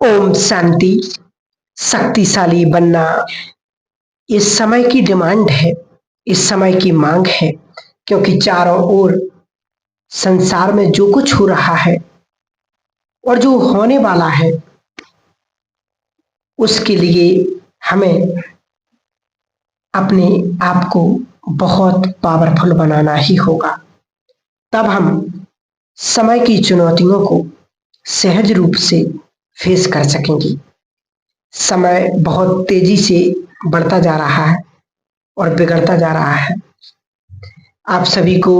ओम शांति। शक्तिशाली बनना इस समय की डिमांड है, इस समय की मांग है, क्योंकि चारों ओर संसार में जो कुछ हो रहा है और जो होने वाला है उसके लिए हमें अपने आप को बहुत पावरफुल बनाना ही होगा। तब हम समय की चुनौतियों को सहज रूप से फेस कर सकेंगे। समय बहुत तेजी से बढ़ता जा रहा है और बिगड़ता जा रहा है। आप सभी को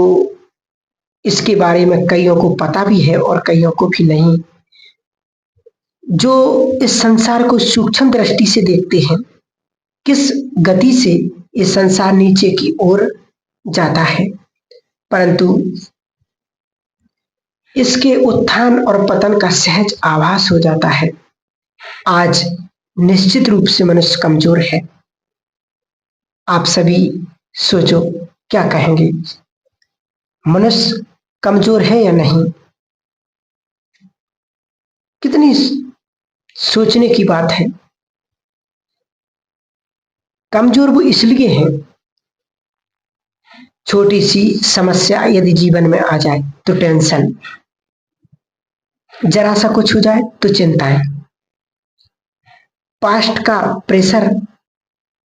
इसके बारे में कईयों को पता भी है और कईयों को भी नहीं। जो इस संसार को सूक्ष्म दृष्टि से देखते हैं, किस गति से ये संसार नीचे की ओर जाता है, परंतु इसके उत्थान और पतन का सहज आभास हो जाता है। आज निश्चित रूप से मनुष्य कमजोर है। आप सभी सोचो, क्या कहेंगे? मनुष्य कमजोर है या नहीं? कितनी सोचने की बात है। कमजोर वो इसलिए है, छोटी सी समस्या यदि जीवन में आ जाए तो टेंशन, जरा सा कुछ हो जाए तो चिंताएं, पास्ट का प्रेशर,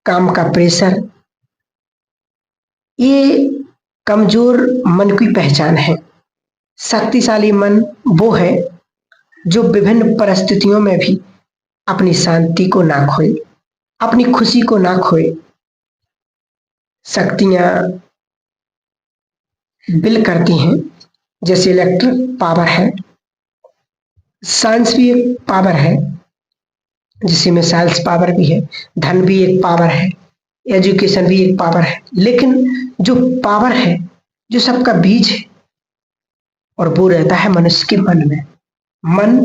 काम का प्रेशर, ये कमजोर मन की पहचान है। शक्तिशाली मन वो है जो विभिन्न परिस्थितियों में भी अपनी शांति को ना खोए, अपनी खुशी को ना खोए। शक्तियां बिल करती हैं, जैसे इलेक्ट्रिक पावर है, साइंस भी एक पावर है, जिसमें मिसाइल्स पावर भी है, धन भी एक पावर है, एजुकेशन भी एक पावर है। लेकिन जो पावर है, जो सबका बीज है, और वो रहता है मनुष्य के मन में। मन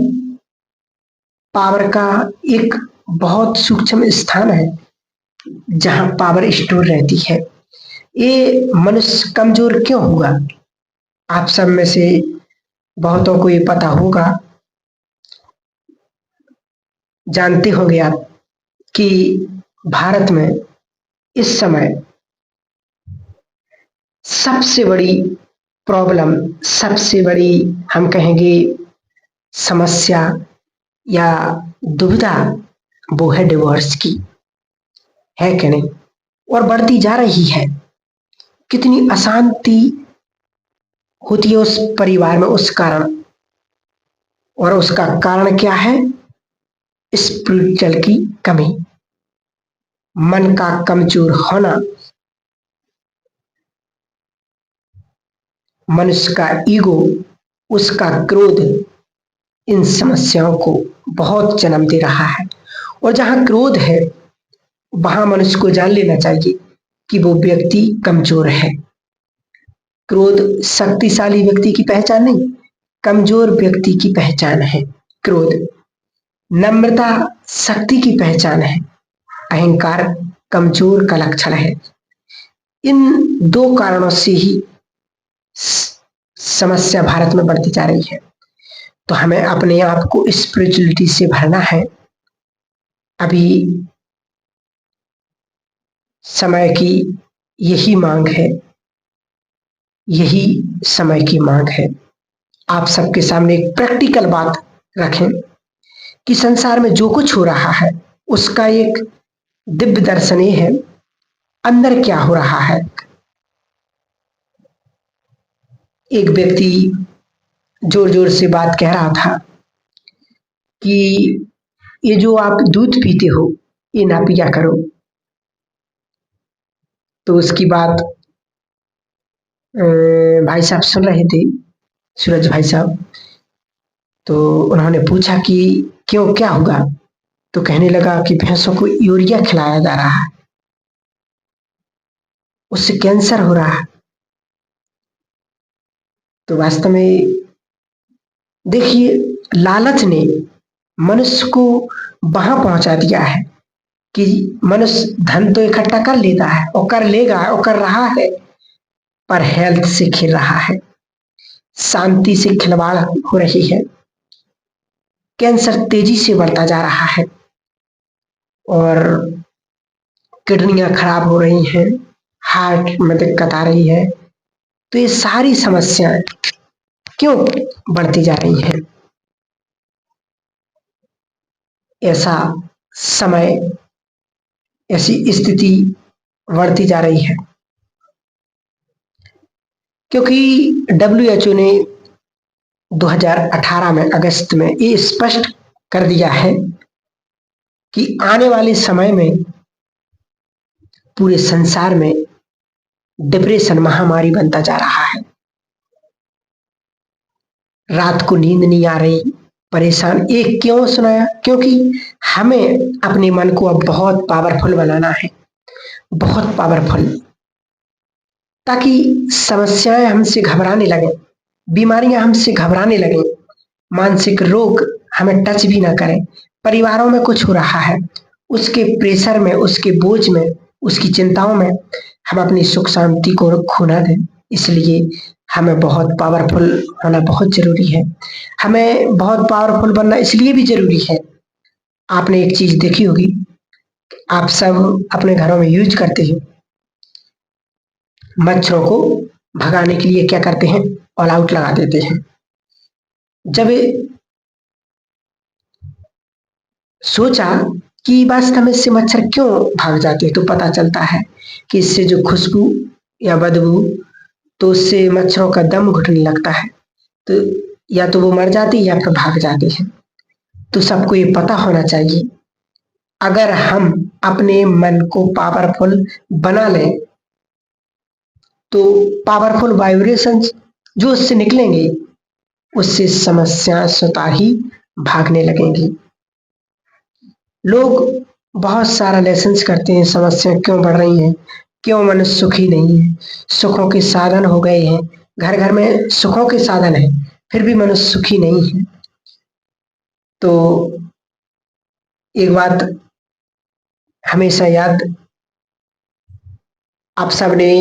पावर का एक बहुत सूक्ष्म स्थान है जहां पावर स्टोर रहती है। ये मनुष्य कमजोर क्यों हुआ? आप सब में से बहुतों को ये पता होगा, जानते होंगे आप कि भारत में इस समय सबसे बड़ी प्रॉब्लम, सबसे बड़ी हम कहेंगे समस्या या दुविधा, वो है डिवोर्स की, है कि नहीं? और बढ़ती जा रही है। कितनी अशांति होती है उस परिवार में उस कारण, और उसका कारण क्या है? स्पिरिचुअल की कमी, मन का कमजोर होना, मनुष्य का ईगो, उसका क्रोध, इन समस्याओं को बहुत जन्म दे रहा है। और जहां क्रोध है वहां मनुष्य को जान लेना चाहिए कि वो व्यक्ति कमजोर है। क्रोध शक्तिशाली व्यक्ति की पहचान नहीं, कमजोर व्यक्ति की पहचान है क्रोध। नम्रता शक्ति की पहचान है, अहंकार कमजोर का लक्षण है। इन दो कारणों से ही समस्या भारत में बढ़ती जा रही है। तो हमें अपने आप को स्पिरिचुअलिटी से भरना है। अभी समय की यही मांग है, यही समय की मांग है। आप सबके सामने एक प्रैक्टिकल बात रखें कि संसार में जो कुछ हो रहा है उसका एक दिव्य दर्शन ये है, अंदर क्या हो रहा है। एक व्यक्ति जोर जोर से बात कह रहा था कि ये जो आप दूध पीते हो ये ना पिया करो। तो उसकी बात भाई साहब सुन रहे थे, सूरज भाई साहब। तो उन्होंने पूछा कि क्यों, क्या होगा? तो कहने लगा कि भैंसों को यूरिया खिलाया जा रहा है, उससे कैंसर हो रहा है। तो वास्तव में देखिए, लालच ने मनुष्य को वहां पहुंचा दिया है कि मनुष्य धन तो इकट्ठा कर लेता है और कर लेगा और कर रहा है, पर हेल्थ से खेल रहा है, शांति से खिलवाड़ हो रही है। कैंसर तेजी से बढ़ता जा रहा है और किडनियां खराब हो रही हैं, हार्ट में दिक्कत आ रही है। तो ये सारी समस्याएं क्यों बढ़ती जा रही हैं? ऐसा समय, ऐसी स्थिति बढ़ती जा रही है क्योंकि WHO ने 2018 में अगस्त में ये स्पष्ट कर दिया है कि आने वाले समय में पूरे संसार में डिप्रेशन महामारी बनता जा रहा है। रात को नींद नहीं आ रही, परेशान। एक क्यों सुनाया? क्योंकि हमें अपने मन को अब बहुत पावरफुल बनाना है, बहुत पावरफुल, ताकि समस्याएं हमसे घबराने लगे, बीमारियां हमसे घबराने लगे, मानसिक रोग हमें टच भी ना करें। परिवारों में कुछ हो रहा है, उसके प्रेशर में, उसके बोझ में, उसकी चिंताओं में हम अपनी सुख शांति को खो ना दें। इसलिए हमें बहुत पावरफुल होना बहुत जरूरी है। हमें बहुत पावरफुल बनना इसलिए भी जरूरी है, आपने एक चीज देखी होगी, आप सब अपने घरों में यूज करते हैं, मच्छरों को भगाने के लिए क्या करते हैं? ऑल आउट लगा देते हैं। जब सोचा कि वास्तव में इससे मच्छर क्यों भाग जाते हैं, तो पता चलता है कि इससे जो खुशबू या बदबू, तो उससे मच्छरों का दम घुटने लगता है, तो या तो वो मर जाती है या फिर भाग जाते हैं। तो सबको ये पता होना चाहिए, अगर हम अपने मन को पावरफुल बना लें तो पावरफुल वाइब्रेशंस जो उससे निकलेंगे, उससे समस्या स्वतः ही भागने लगेंगी। लोग बहुत सारा लेसन्स करते हैं, समस्या क्यों बढ़ रही हैं, क्यों मनुष्य सुखी नहीं है। सुखों के साधन हो गए हैं, घर घर में सुखों के साधन है, फिर भी मनुष्य सुखी नहीं है। तो एक बात हमेशा याद, आप सबने,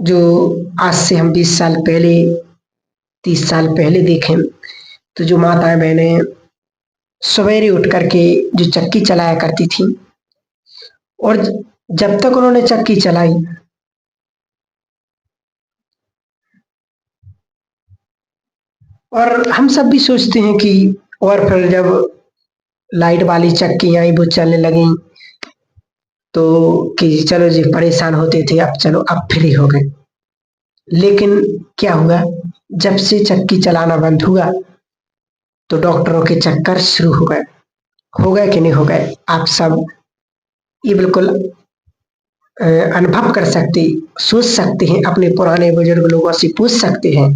जो आज से हम 20 साल पहले, 30 साल पहले देखें, तो जो माताएं बहनें सवेरे उठ करके जो चक्की चलाया करती थी, और जब तक उन्होंने चक्की चलाई, और हम सब भी सोचते हैं कि, और फिर जब लाइट वाली चक्की आई, वो चलने लगी, तो कि चलो जी, परेशान होते थे, अब चलो अब फ्री हो गए। लेकिन क्या हुआ, जब से चक्की चलाना बंद हुआ तो डॉक्टरों के चक्कर शुरू हो गए कि नहीं हो गए? आप सब ये बिल्कुल अनुभव कर सकते, सोच सकते हैं, अपने पुराने बुजुर्ग लोगों से पूछ सकते हैं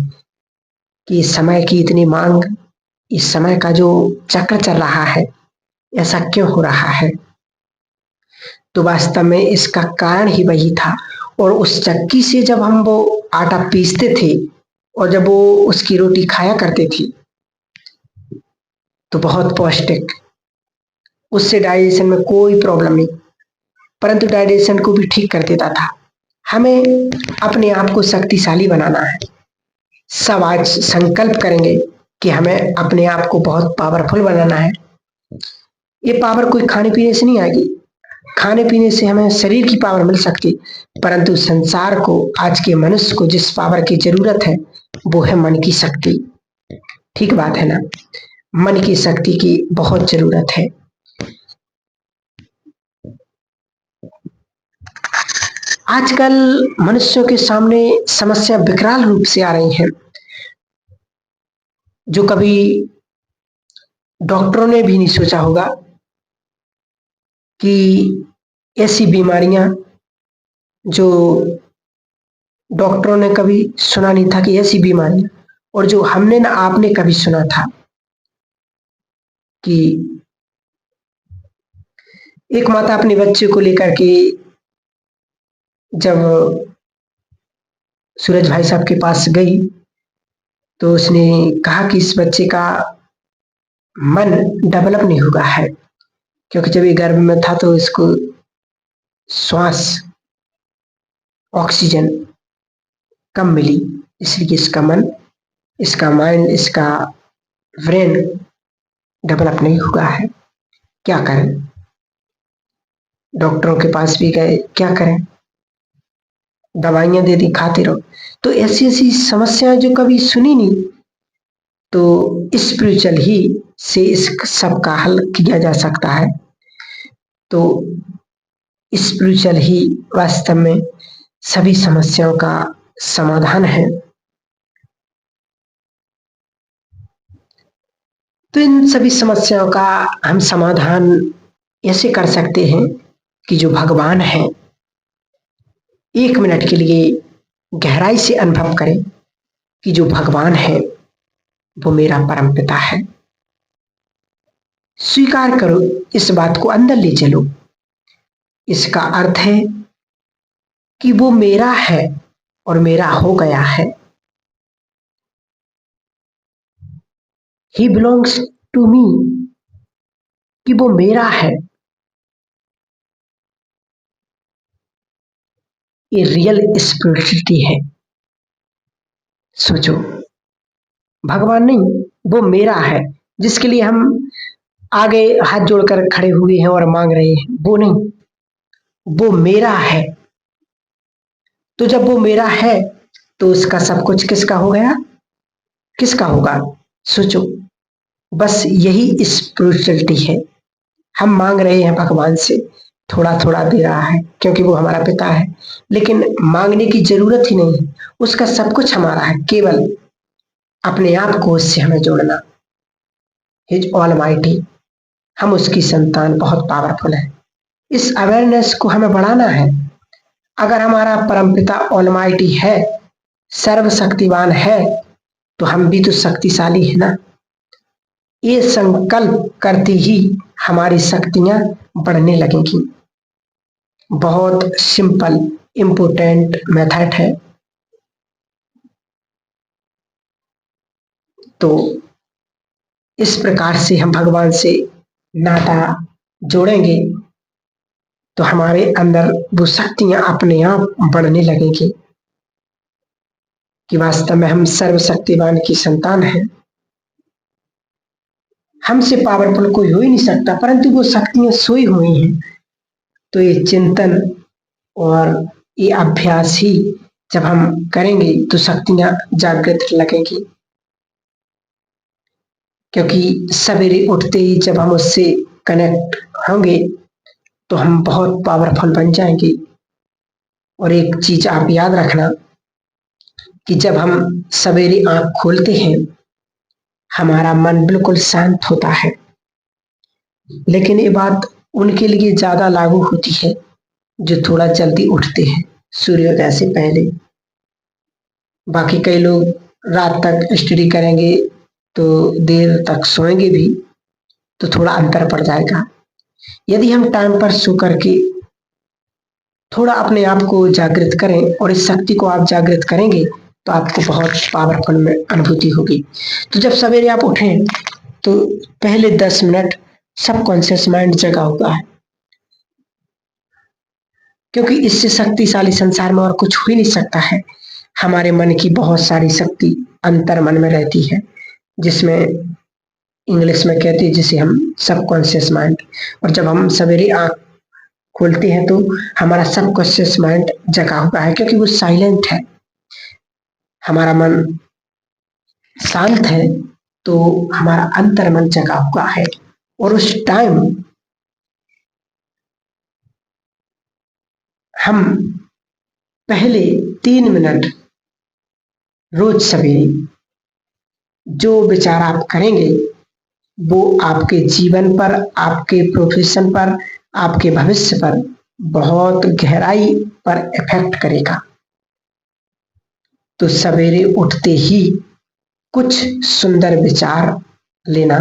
कि समय की इतनी मांग, इस समय का जो चक्र चल रहा है, ऐसा क्यों हो रहा है? तो वास्तव में इसका कारण ही वही था। और उस चक्की से जब हम वो आटा पीसते थे और जब वो उसकी रोटी खाया करते थे, तो बहुत पौष्टिक, उससे डाइजेशन में कोई प्रॉब्लम नहीं, परंतु डाइजेशन को भी ठीक कर देता था। हमें अपने आप को शक्तिशाली बनाना है। सब आज संकल्प करेंगे कि हमें अपने आप को बहुत पावरफुल बनाना है। ये पावर कोई खाने पीने से नहीं आएगी, खाने पीने से हमें शरीर की पावर मिल सकती, परंतु संसार को, आज के मनुष्य को जिस पावर की जरूरत है, वो है मन की शक्ति। ठीक बात है ना? मन की शक्ति की बहुत जरूरत है। आजकल मनुष्यों के सामने समस्या विकराल रूप से आ रही है, जो कभी डॉक्टरों ने भी नहीं सोचा होगा कि ऐसी बीमारियां, जो डॉक्टरों ने कभी सुना नहीं था कि ऐसी बीमारियां, और जो हमने ना आपने कभी सुना था कि एक माता अपने बच्चे को लेकर के जब सूरज भाई साहब के पास गई, तो उसने कहा कि इस बच्चे का मन डेवलप नहीं हुआ है, क्योंकि जब ये गर्भ में था तो इसको श्वास, ऑक्सीजन कम मिली, इसलिए इसका मन, इसका माइंड, इसका ब्रेन डेवलप नहीं हुआ है। क्या करें? डॉक्टरों के पास भी गए, क्या करें? दवाइयां दे दी, खाते रहो। तो ऐसी ऐसी समस्याएं जो कभी सुनी नहीं, तो स्पिरिचुअल ही से इस सब का हल किया जा सकता है। तो स्पिरिचुअल ही वास्तव में सभी समस्याओं का समाधान है। तो इन सभी समस्याओं का हम समाधान ऐसे कर सकते हैं कि जो भगवान है, 1 मिनट के लिए गहराई से अनुभव करें कि जो भगवान है वो मेरा परम पिता है। स्वीकार करो, इस बात को अंदर ले चलो। इसका अर्थ है कि वो मेरा है और मेरा हो गया है। ही बिलोंग्स टू मी, कि वो मेरा है। ये रियल स्पिरिचुअलिटी है। सोचो, भगवान नहीं, वो मेरा है, जिसके लिए हम आगे हाथ जोड़कर खड़े हुए हैं और मांग रहे हैं, वो नहीं, वो मेरा है। तो जब वो मेरा है तो उसका सब कुछ किसका हो गया? किसका होगा? सोचो, बस यही स्पिरिचुअलिटी है। हम मांग रहे हैं भगवान से, थोड़ा थोड़ा दे रहा है क्योंकि वो हमारा पिता है, लेकिन मांगने की जरूरत ही नहीं, उसका सब कुछ हमारा है। केवल अपने आप को उससे हमें जोड़ना। हिज ऑलमाइटी, हम उसकी संतान, बहुत पावरफुल है। इस अवेयरनेस को हमें बढ़ाना है। अगर हमारा परमपिता ऑलमाइटी है, सर्वशक्तिवान है, तो हम भी तो शक्तिशाली है ना। ये संकल्प करते ही हमारी शक्तियां बढ़ने लगेंगी। बहुत सिंपल इम्पोर्टेंट मेथड है। तो इस प्रकार से हम भगवान से नाता जोड़ेंगे तो हमारे अंदर वो शक्तियां अपने आप बढ़ने लगेंगी कि वास्तव में हम सर्वशक्तिवान की संतान हैं। हमसे पावरफुल कोई हो ही नहीं सकता, परंतु वो शक्तियां सोई हुई हैं। तो ये चिंतन और ये अभ्यास ही जब हम करेंगे तो शक्तियां जागृत लगेंगी। क्योंकि सवेरे उठते ही जब हम उससे कनेक्ट होंगे तो हम बहुत पावरफुल बन जाएंगे। और एक चीज आप याद रखना कि जब हम सवेरे आंख खोलते हैं हमारा मन बिल्कुल शांत होता है। लेकिन ये बात उनके लिए ज्यादा लागू होती है जो थोड़ा जल्दी उठते हैं, सूर्योदय से पहले। बाकी कई लोग रात तक स्टडी करेंगे तो देर तक सोएंगे भी, तो थोड़ा अंतर पड़ जाएगा। यदि हम टाइम पर सो करके थोड़ा अपने आप को जागृत करें और इस शक्ति को आप जागृत करेंगे तो आपको बहुत पावरफुल में अनुभूति होगी। तो जब सवेरे आप उठें तो पहले 10 मिनट सबकॉन्शियस माइंड जगा हुआ है, क्योंकि इससे शक्तिशाली संसार में और कुछ हो ही नहीं सकता है। हमारे मन की बहुत सारी शक्ति अंतर मन में रहती है, जिसमें इंग्लिश में कहते हैं जिसे हम सबकॉन्शियस माइंड। और जब हम सवेरे आंख खोलते हैं तो हमारा सबकॉन्शियस माइंड जगा हुआ है, क्योंकि वो साइलेंट है, हमारा मन शांत है, तो हमारा अंतर मन जगा हुआ है। और उस टाइम हम पहले 3 मिनट रोज सवेरे जो विचार आप करेंगे वो आपके जीवन पर, आपके प्रोफेशन पर, आपके भविष्य पर बहुत गहराई पर इफेक्ट करेगा। तो सवेरे उठते ही कुछ सुंदर विचार लेना।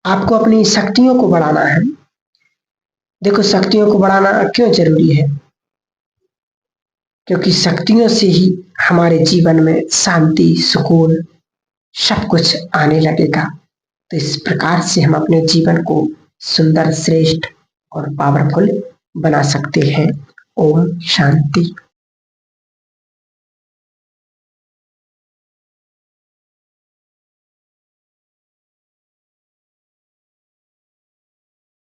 आपको अपनी शक्तियों को बढ़ाना है। देखो, शक्तियों को बढ़ाना क्यों जरूरी है? क्योंकि शक्तियों से ही हमारे जीवन में शांति, सुकून सब कुछ आने लगेगा। तो इस प्रकार से हम अपने जीवन को सुंदर, श्रेष्ठ और पावरफुल बना सकते हैं। ओम शांति।